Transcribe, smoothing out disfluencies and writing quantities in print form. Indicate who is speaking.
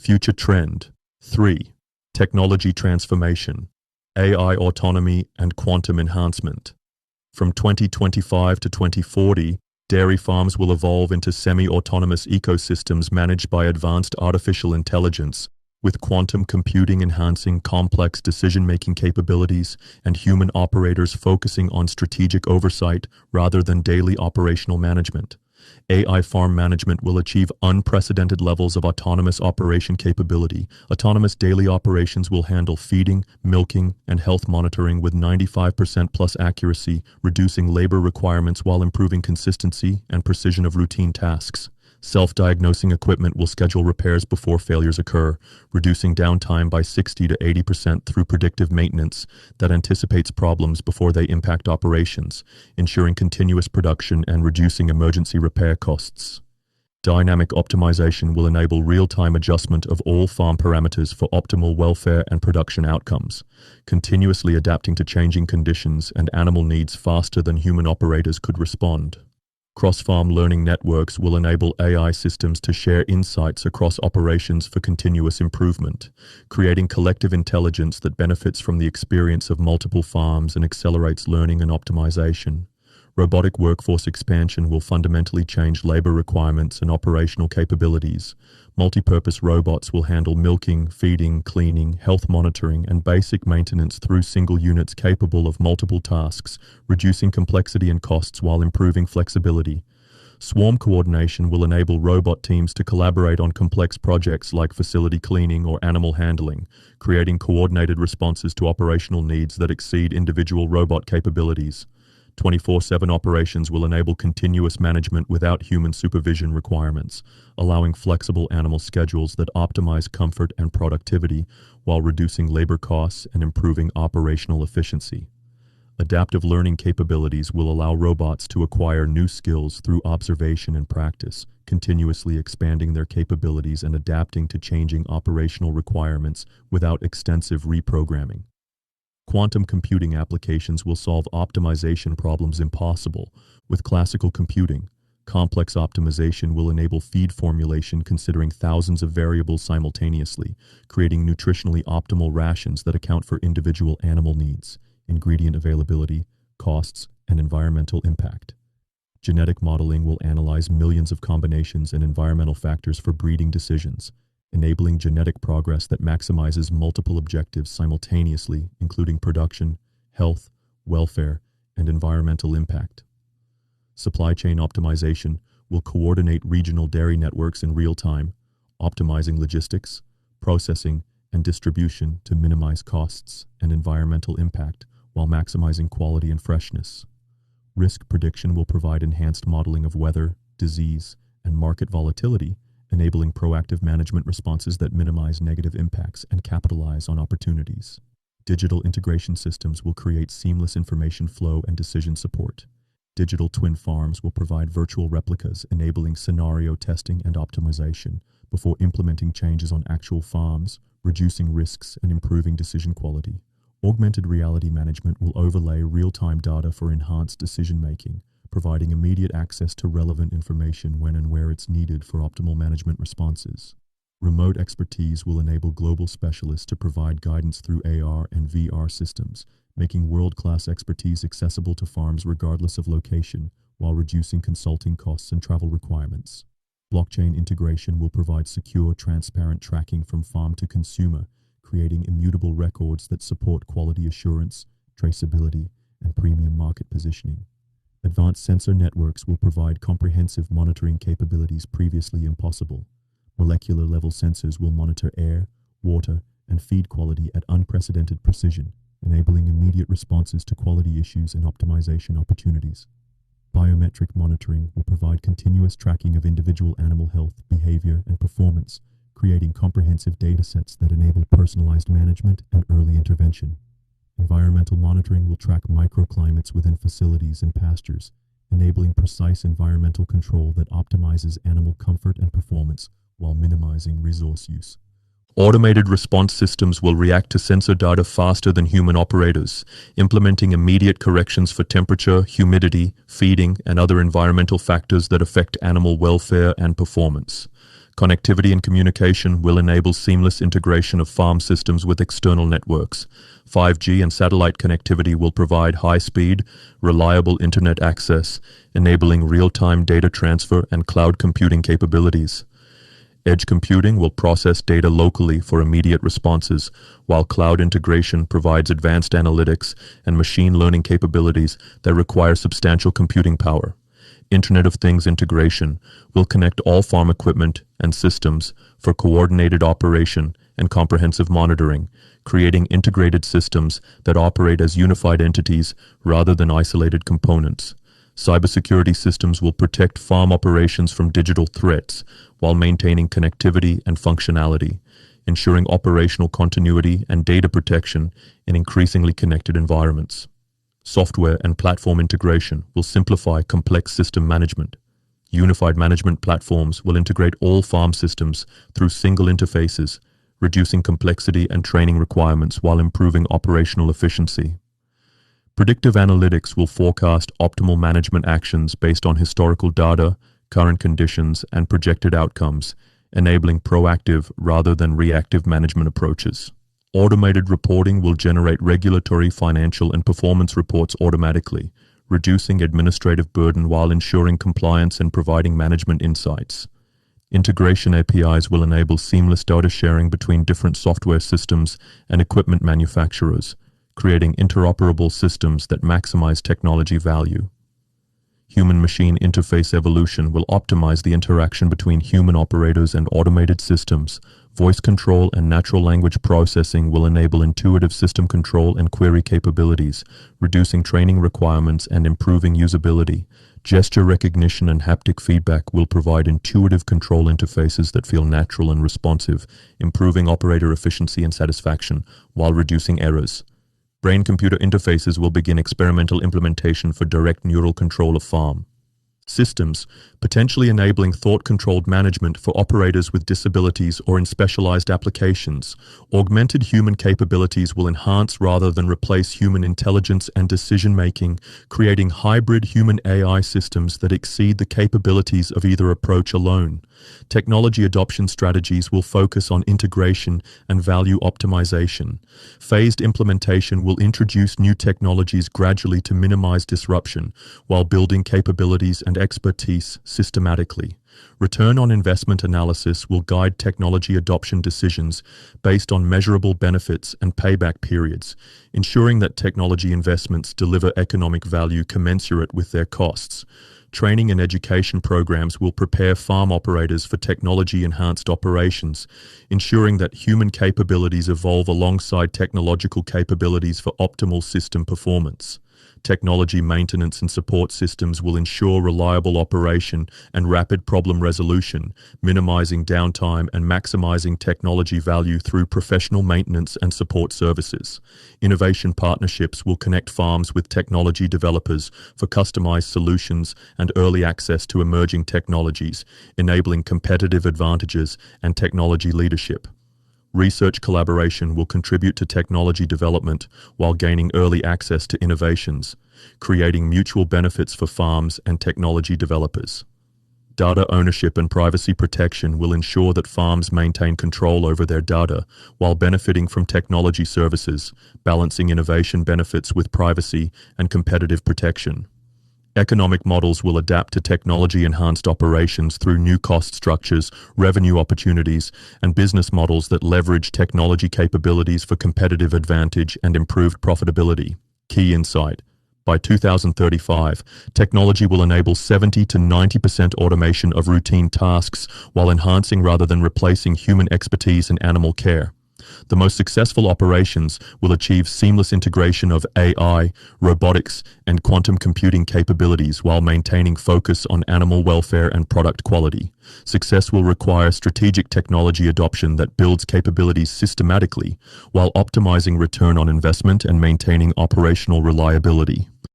Speaker 1: Future trend. 3. Technology transformation, AI autonomy and quantum enhancement. From 2025 to 2040, dairy farms will evolve into semi-autonomous ecosystems managed by advanced artificial intelligence, with quantum computing enhancing complex decision-making capabilities and human operators focusing on strategic oversight rather than daily operational management. AI farm management will achieve unprecedented levels of autonomous operation capability. Autonomous daily operations will handle feeding, milking, and health monitoring with 95% plus accuracy, reducing labor requirements while improving consistency and precision of routine tasks. Self-diagnosing equipment will schedule repairs before failures occur, reducing downtime by 60 to 80% through predictive maintenance that anticipates problems before they impact operations, ensuring continuous production and reducing emergency repair costs. Dynamic optimization will enable real-time adjustment of all farm parameters for optimal welfare and production outcomes, continuously adapting to changing conditions and animal needs faster than human operators could respond. Cross-farm learning networks will enable AI systems to share insights across operations for continuous improvement, creating collective intelligence that benefits from the experience of multiple farms and accelerates learning and optimization. Robotic workforce expansion will fundamentally change labor requirements and operational capabilities. Multi-purpose robots will handle milking, feeding, cleaning, health monitoring, and basic maintenance through single units capable of multiple tasks, reducing complexity and costs while improving flexibility. Swarm coordination will enable robot teams to collaborate on complex projects like facility cleaning or animal handling, creating coordinated responses to operational needs that exceed individual robot capabilities. 24/7 operations will enable continuous management without human supervision requirements, allowing flexible animal schedules that optimize comfort and productivity while reducing labor costs and improving operational efficiency. Adaptive learning capabilities will allow robots to acquire new skills through observation and practice, continuously expanding their capabilities and adapting to changing operational requirements without extensive reprogramming. Quantum computing applications will solve optimization problems impossible with classical computing. Complex optimization will enable feed formulation considering thousands of variables simultaneously, creating nutritionally optimal rations that account for individual animal needs, ingredient availability, costs, and environmental impact. Genetic modeling will analyze millions of combinations and environmental factors for breeding decisions, enabling genetic progress that maximizes multiple objectives simultaneously, including production, health, welfare, and environmental impact. Supply chain optimization will coordinate regional dairy networks in real time, optimizing logistics, processing, and distribution to minimize costs and environmental impact while maximizing quality and freshness. Risk prediction will provide enhanced modeling of weather, disease, and market volatility, enabling proactive management responses that minimize negative impacts and capitalize on opportunities. Digital integration systems will create seamless information flow and decision support. Digital twin farms will provide virtual replicas, enabling scenario testing and optimization before implementing changes on actual farms, reducing risks and improving decision quality. Augmented reality management will overlay real-time data for enhanced decision-making, providing immediate access to relevant information when and where it's needed for optimal management responses. Remote expertise will enable global specialists to provide guidance through AR and VR systems, making world-class expertise accessible to farms regardless of location, while reducing consulting costs and travel requirements. Blockchain integration will provide secure, transparent tracking from farm to consumer, creating immutable records that support quality assurance, traceability, and premium market positioning. Advanced sensor networks will provide comprehensive monitoring capabilities previously impossible. Molecular-level sensors will monitor air, water, and feed quality at unprecedented precision, enabling immediate responses to quality issues and optimization opportunities. Biometric monitoring will provide continuous tracking of individual animal health, behavior, and performance, creating comprehensive datasets that enable personalized management and early intervention. Environmental monitoring will track microclimates within facilities and pastures, enabling precise environmental control that optimizes animal comfort and performance while minimizing resource use. Automated response systems will react to sensor data faster than human operators, implementing immediate corrections for temperature, humidity, feeding, and other environmental factors that affect animal welfare and performance. Connectivity and communication will enable seamless integration of farm systems with external networks. 5G and satellite connectivity will provide high-speed, reliable internet access, enabling real-time data transfer and cloud computing capabilities. Edge computing will process data locally for immediate responses, while cloud integration provides advanced analytics and machine learning capabilities that require substantial computing power. Internet of Things integration will connect all farm equipment and systems for coordinated operation and comprehensive monitoring, creating integrated systems that operate as unified entities rather than isolated components. Cybersecurity systems will protect farm operations from digital threats while maintaining connectivity and functionality, ensuring operational continuity and data protection in increasingly connected environments. Software and platform integration will simplify complex system management. Unified management platforms will integrate all farm systems through single interfaces, reducing complexity and training requirements while improving operational efficiency. Predictive analytics will forecast optimal management actions based on historical data, current conditions, and projected outcomes, enabling proactive rather than reactive management approaches. Automated reporting will generate regulatory, financial, and performance reports automatically, reducing administrative burden while ensuring compliance and providing management insights. Integration APIs will enable seamless data sharing between different software systems and equipment manufacturers, creating interoperable systems that maximize technology value. Human-machine interface evolution will optimize the interaction between human operators and automated systems. Voice control and natural language processing will enable intuitive system control and query capabilities, reducing training requirements and improving usability. Gesture recognition and haptic feedback will provide intuitive control interfaces that feel natural and responsive, improving operator efficiency and satisfaction while reducing errors. Brain-computer interfaces will begin experimental implementation for direct neural control of farm systems, potentially enabling thought-controlled management for operators with disabilities or in specialized applications. Augmented human capabilities will enhance rather than replace human intelligence and decision-making, creating hybrid human AI systems that exceed the capabilities of either approach alone. Technology adoption strategies will focus on integration and value optimization. Phased implementation will introduce new technologies gradually to minimize disruption, while building capabilities and expertise systematically. Return on investment analysis will guide technology adoption decisions based on measurable benefits and payback periods, ensuring that technology investments deliver economic value commensurate with their costs. Training and education programs will prepare farm operators for technology-enhanced operations, ensuring that human capabilities evolve alongside technological capabilities for optimal system performance. Technology maintenance and support systems will ensure reliable operation and rapid problem resolution, minimizing downtime and maximizing technology value through professional maintenance and support services. Innovation partnerships will connect farms with technology developers for customized solutions and early access to emerging technologies, enabling competitive advantages and technology leadership. Research collaboration will contribute to technology development while gaining early access to innovations, creating mutual benefits for farms and technology developers. Data ownership and privacy protection will ensure that farms maintain control over their data while benefiting from technology services, balancing innovation benefits with privacy and competitive protection. Economic models will adapt to technology-enhanced operations through new cost structures, revenue opportunities, and business models that leverage technology capabilities for competitive advantage and improved profitability. Key insight: by 2035, technology will enable 70 to 90% automation of routine tasks while enhancing rather than replacing human expertise in animal care. The most successful operations will achieve seamless integration of AI, robotics, and quantum computing capabilities while maintaining focus on animal welfare and product quality. Success will require strategic technology adoption that builds capabilities systematically while optimizing return on investment and maintaining operational reliability.